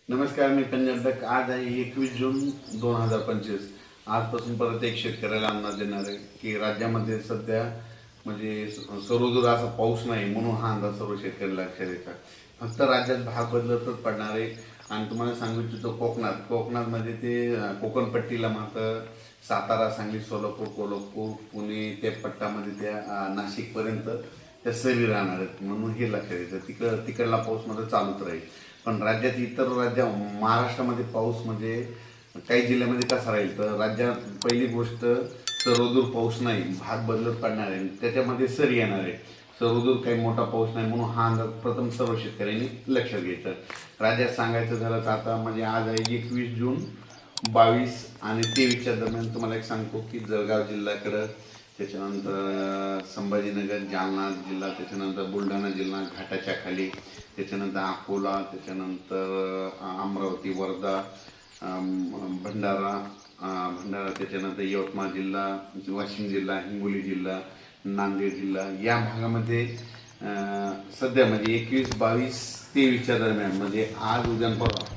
नमस्कार, मी पंजाब. आज आहे 21 जून 2025. आजपासून परत एक शेतकऱ्याला अंदाज देणार आहे की राज्यामध्ये सध्या म्हणजे सर्वदूर असा पाऊस नाही, म्हणून हा अंदाज सर्व शेतकऱ्याला लक्षात येतात. फक्त राज्यात भाग बदलतच पडणार आहे. आणि तुम्हाला सांगू इच्छितो कोकणामध्ये ते कोकणपट्टीला मात्र सातारा, सांगली, सोलापूर, कोल्हापूर, पुणे त्या पट्टामध्ये त्या नाशिकपर्यंत त्या सरी राहणार आहेत, म्हणून हे लक्षात येतं. तिकडला पाऊस मध्ये चालूच राहील. पण राज्यात इतर महाराष्ट्रामध्ये पाऊस म्हणजे काही जिल्ह्यामध्ये कसा राहील तर राज्यात पहिली गोष्ट सर्वदूर पाऊस नाही, भाग बदलत पडणार आहे, त्याच्यामध्ये सर येणार आहे. सर्वदूर काही मोठा पाऊस नाही, म्हणून हा अंदाज प्रथम सर्व शेतकऱ्यांनी लक्षात घ्यायचा. राज्यात सांगायचं झालं तर आता म्हणजे आज आहे 21 जून, 22 आणि 23च्या दरम्यान तुम्हाला एक सांगतो की जळगाव जिल्ह्याकडं, त्याच्यानंतर संभाजीनगर, जालना जिल्हा, त्याच्यानंतर बुलढाणा जिल्हा घाटाच्या खाली, त्याच्यानंतर अकोला, त्याच्यानंतर अमरावती, वर्धा, भंडारा, त्याच्यानंतर यवतमाळ जिल्हा, वाशिम जिल्हा, हिंगोली जिल्हा, नांदेड जिल्हा या भागामध्ये सध्या म्हणजे 21, 22, 23च्या दरम्यान म्हणजे आज उद्या परवा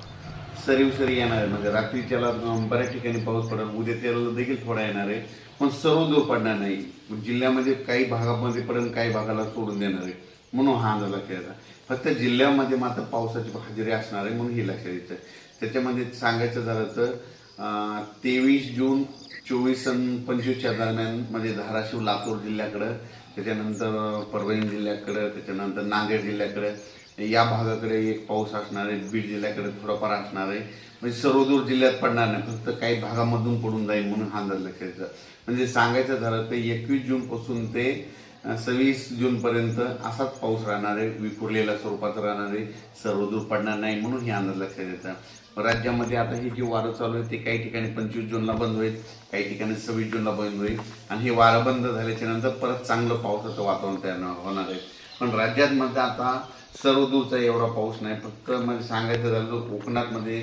सरी येणार आहे. म्हणजे रात्रीच्याला बऱ्याच ठिकाणी पाऊस पडेल, उद्या त्याला देखील थोडा येणार आहे, पण सर्व दूर पडणार नाही. जिल्ह्यामध्ये काही भागामध्ये पडेल, काही भागाला सोडून देणार आहे, म्हणून हा अंदाज लक्षात येतात. फक्त जिल्ह्यामध्ये मात्र पावसाची हजेरी असणार आहे, म्हणून हे लक्षात येतं. त्याच्यामध्ये सांगायचं झालं तर 23 जून, 24 आणि 25च्या दरम्यान म्हणजे धाराशिव, लातूर जिल्ह्याकडं, त्याच्यानंतर परभणी जिल्ह्याकडं, त्याच्यानंतर नांदेड जिल्ह्याकडं या भागाकडे एक पाऊस असणार आहे. बीड जिल्ह्याकडे थोडाफार असणार आहे. म्हणजे सर्वदूर जिल्ह्यात पडणार नाही, फक्त काही भागामधून पडून जाईल, म्हणून हा अंदाज लक्षात येतं. म्हणजे सांगायचं झालं तर 21 जून पासून ते 26 जून पर्यंत असाच पाऊस राहणार आहे, विखुरलेल्या स्वरूपाचा राहणार आहे, सर्वदूर पडणार नाही, म्हणून हे अंदाज लक्षात येतात. राज्यामध्ये आता हे जे वारं चालू आहे ते काही ठिकाणी 25 जूनला बंद होईल, काही ठिकाणी 26 जूनला बंद होईल, आणि हे वारं बंद झाल्याच्या नंतर परत चांगलं पावसाचं वातावरण तयार होणार आहे. पण राज्यात मध्ये आता सर्वदूरचा एवढा पाऊस नाही. फक्त म्हणजे सांगायचं झालं तर कोकणात मध्ये